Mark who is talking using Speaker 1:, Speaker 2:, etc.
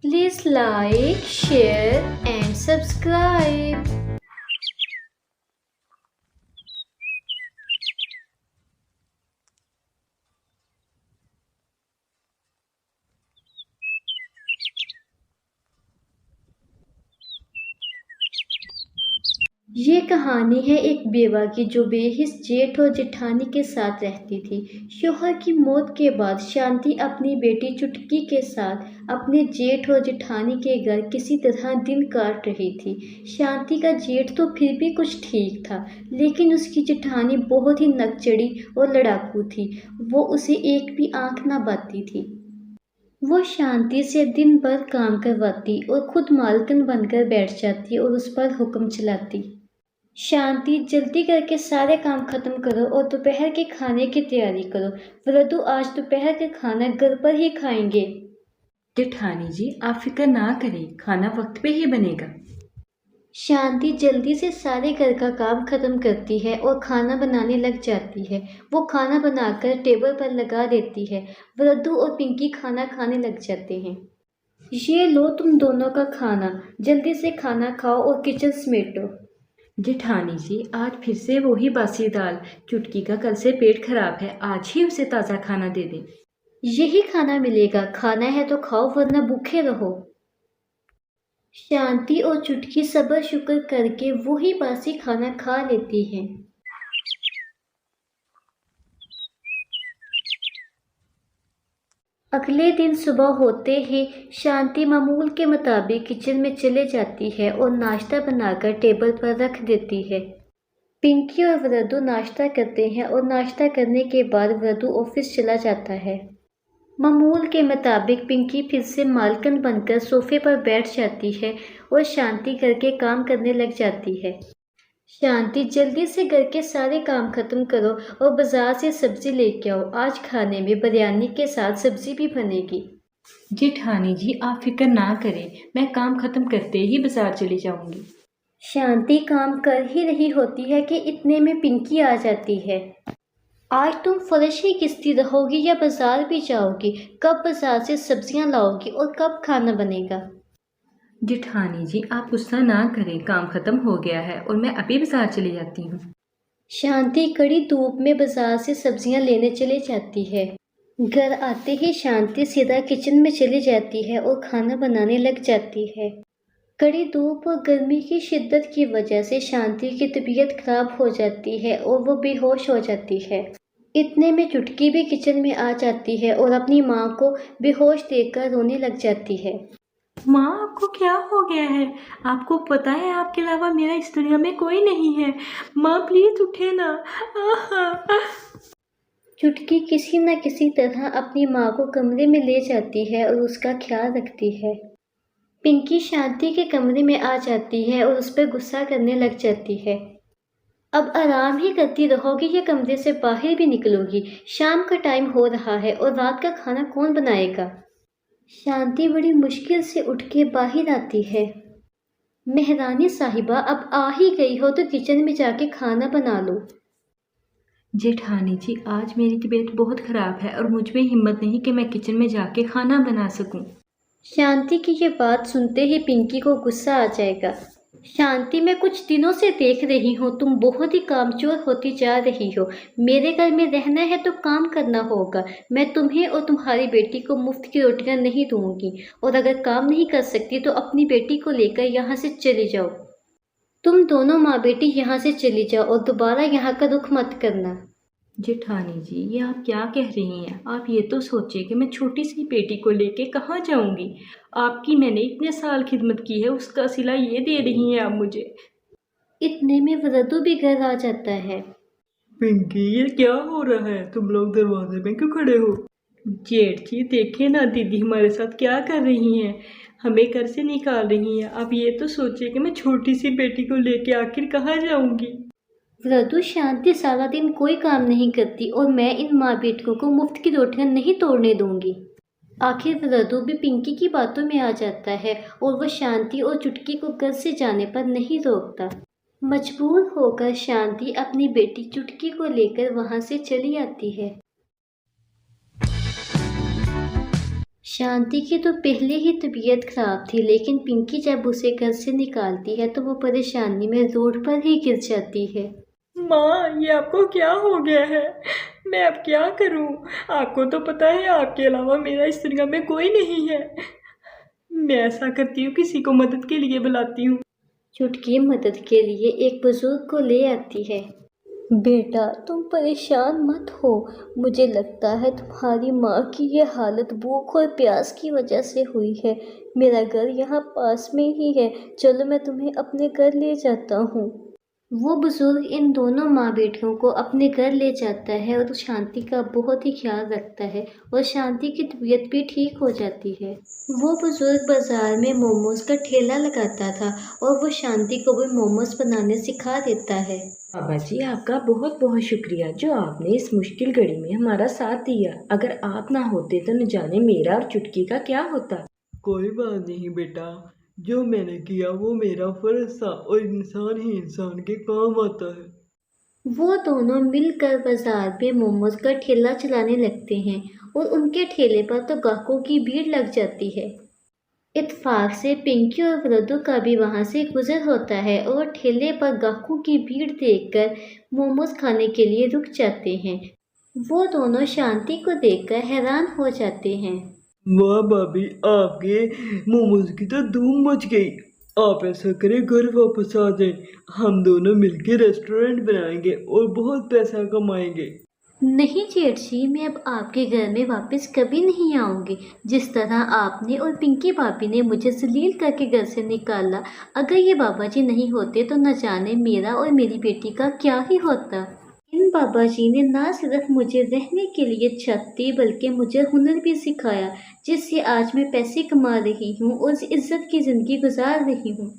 Speaker 1: Please like, share, and subscribe. ये कहानी है एक बेवा की जो बेहिस जेठ और जेठानी के साथ रहती थी। शौहर की मौत के बाद शांति अपनी बेटी चुटकी के साथ अपने जेठ और जेठानी के घर किसी तरह दिन काट रही थी। शांति का जेठ तो फिर भी कुछ ठीक था, लेकिन उसकी जेठानी बहुत ही नकचड़ी और लड़ाकू थी। वो उसे एक भी आंख ना बाती थी। वो शांति से दिन भर काम करवाती और खुद मालकिन बनकर बैठ जाती और उस पर हुक्म चलाती। शांति, जल्दी करके सारे काम खत्म करो और दोपहर के खाने की तैयारी करो। वृद्धु आज दोपहर का खाना घर पर ही खाएंगे।
Speaker 2: जेठानी जी, आप फिक्र ना करें, खाना वक्त पे ही बनेगा।
Speaker 1: शांति जल्दी से सारे घर का काम खत्म करती है और खाना बनाने लग जाती है। वो खाना बनाकर टेबल पर लगा देती है। वृद्धु और पिंकी खाना खाने लग जाते हैं। ये लो तुम दोनों का खाना, जल्दी से खाना खाओ और किचन समेटो।
Speaker 2: जेठानी जी, आज फिर से वही बासी दाल। चुटकी का कल से पेट खराब है, आज ही उसे ताज़ा खाना दे दें।
Speaker 1: यही खाना मिलेगा, खाना है तो खाओ वरना भूखे रहो। शांति और चुटकी सब्र शुक्र करके वही बासी खाना खा लेती हैं। अगले दिन सुबह होते ही शांति मामूल के मुताबिक किचन में चले जाती है और नाश्ता बनाकर टेबल पर रख देती है। पिंकी और वृद्धु नाश्ता करते हैं और नाश्ता करने के बाद वृद्धु ऑफिस चला जाता है। मामूल के मुताबिक पिंकी फिर से मालकिन बनकर सोफे पर बैठ जाती है और शांति घर के काम करने लग जाती है। शांति, जल्दी से घर के सारे काम खत्म करो और बाजार से सब्जी लेके आओ। आज खाने में बिरयानी के साथ सब्जी भी बनेगी।
Speaker 2: जेठानी जी, आप फिक्र ना करें, मैं काम खत्म करते ही बाजार चली जाऊंगी।
Speaker 1: शांति काम कर ही रही होती है कि इतने में पिंकी आ जाती है। आज तुम फर्श ही घिसती रहोगी या बाजार भी जाओगी? कब बाजार से सब्जियां लाओगी और कब खाना बनेगा?
Speaker 2: जेठानी जी, आप गुस्सा ना करें, काम खत्म हो गया है और मैं अभी बाजार चली जाती हूँ।
Speaker 1: शांति कड़ी धूप में बाजार से सब्जियां लेने चली जाती है। घर आते ही शांति सीधा किचन में चली जाती है और खाना बनाने लग जाती है। कड़ी धूप और गर्मी की शिद्दत की वजह से शांति की तबीयत खराब हो जाती है और वो बेहोश हो जाती है। इतने में चुटकी भी किचन में आ जाती है और अपनी माँ को बेहोश देखकर रोने लग जाती है।
Speaker 2: माँ, आपको क्या हो गया है? आपको पता है आपके अलावा मेरा इस दुनिया में कोई नहीं है। माँ प्लीज उठे ना।
Speaker 1: चुटकी किसी न किसी तरह अपनी माँ को कमरे में ले जाती है और उसका ख्याल रखती है। पिंकी शांति के कमरे में आ जाती है और उस पर गुस्सा करने लग जाती है। अब आराम ही करती रहोगी या कमरे से बाहर भी निकलोगी? शाम का टाइम हो रहा है और रात का खाना कौन बनाएगा? शांति बड़ी मुश्किल से उठ के बाहर आती है। मेहरानी साहिबा, अब आ ही गई हो तो किचन में जाके खाना बना लो।
Speaker 2: जेठानी जी, आज मेरी तबीयत बहुत ख़राब है और मुझ में हिम्मत नहीं कि मैं किचन में जाके खाना बना सकूं।
Speaker 1: शांति की ये बात सुनते ही पिंकी को गुस्सा आ जाएगा। शांति, मैं कुछ दिनों से देख रही हूँ तुम बहुत ही कामचोर होती जा रही हो। मेरे घर में रहना है तो काम करना होगा। मैं तुम्हें और तुम्हारी बेटी को मुफ्त की रोटियां नहीं दूंगी और अगर काम नहीं कर सकती तो अपनी बेटी को लेकर यहाँ से चली जाओ। तुम दोनों माँ बेटी यहाँ से चली जाओ और दोबारा यहाँ का रुख मत करना।
Speaker 2: जेठानी जी, ये आप क्या कह रही हैं? आप ये तो सोचिए कि मैं छोटी सी बेटी को लेके कहाँ जाऊंगी। आपकी मैंने इतने साल खिदमत की है, उसका सिला ये दे रही हैं आप मुझे।
Speaker 1: इतने में वृद्धु भी घर आ जाता है।
Speaker 2: पिंकी, ये क्या हो रहा है? तुम लोग दरवाजे में क्यों खड़े हो? जेठ जी, देखे ना दीदी हमारे साथ क्या कर रही हैं, हमें घर से निकाल रही हैं। आप ये तो सोचिए कि मैं छोटी सी बेटी को लेके आखिर कहाँ जाऊंगी।
Speaker 1: वृद्धु, शांति सारा दिन कोई काम नहीं करती और मैं इन माँ बेटियों को मुफ्त की रोटियां नहीं तोड़ने दूंगी। आखिर वृद्धु भी पिंकी की बातों में आ जाता है और वह शांति और चुटकी को घर से जाने पर नहीं रोकता। मजबूर होकर शांति अपनी बेटी चुटकी को लेकर वहां से चली आती है। शांति की तो पहले ही तबीयत खराब थी, लेकिन पिंकी जब उसे घर से निकालती है तो वो परेशानी में रोड पर ही गिर जाती है।
Speaker 2: माँ, ये आपको क्या हो गया है? मैं अब क्या करूं? आपको तो पता है आपके अलावा मेरा इस दुनिया में कोई नहीं है। मैं ऐसा करती हूँ, किसी को मदद के लिए बुलाती हूँ।
Speaker 1: चुटकी मदद के लिए एक बुजुर्ग को ले आती है। बेटा, तुम परेशान मत हो। मुझे लगता है तुम्हारी माँ की ये हालत भूख और प्यास की वजह से हुई है। मेरा घर यहाँ पास में ही है, चलो मैं तुम्हें अपने घर ले जाता हूँ। वो बुजुर्ग इन दोनों माँ बेटियों को अपने घर ले जाता है और शांति का बहुत ही ख्याल रखता है और शांति की तबीयत भी ठीक हो जाती है। वो बुजुर्ग बाजार में मोमोज का ठेला लगाता था और वो शांति को भी मोमोज बनाने सिखा देता है।
Speaker 2: बाबा जी, आपका बहुत बहुत शुक्रिया जो आपने इस मुश्किल घड़ी में हमारा साथ दिया। अगर आप ना होते तो न जाने मेरा और चुटकी का क्या होता। कोई बात नहीं बेटा, जो मैंने किया वो मेरा फर्ज था और इंसान ही इंसान के काम आता है।
Speaker 1: वो दोनों मिलकर बाजार पे मोमोज का ठेला चलाने लगते हैं और उनके ठेले पर तो ग्राहकों की भीड़ लग जाती है। इत्तेफाक से पिंकी और वृद्धू का भी वहाँ से गुजर होता है और ठेले पर ग्राहकों की भीड़ देखकर मोमोज खाने के लिए रुक जाते हैं। वो दोनों शांति को देखकर हैरान हो जाते हैं।
Speaker 2: वाह भाभी, आपके मोमोज की तो धूम मच गई। आप ऐसा करें, घर वापस आ जाएं। हम दोनों मिलके रेस्टोरेंट बनाएंगे और बहुत पैसा कमाएंगे।
Speaker 1: नहीं जेठ जी, मैं अब आपके घर में वापस कभी नहीं आऊँगी। जिस तरह आपने और पिंकी भाभी ने मुझे जलील करके घर से निकाला, अगर ये बाबा जी नहीं होते तो न जाने मेरा और मेरी बेटी का क्या ही होता। इन बाबा जी ने ना सिर्फ मुझे रहने के लिए छत दी, बल्कि मुझे हुनर भी सिखाया, जिससे आज मैं पैसे कमा रही हूँ और इज्जत की ज़िंदगी गुजार रही हूँ।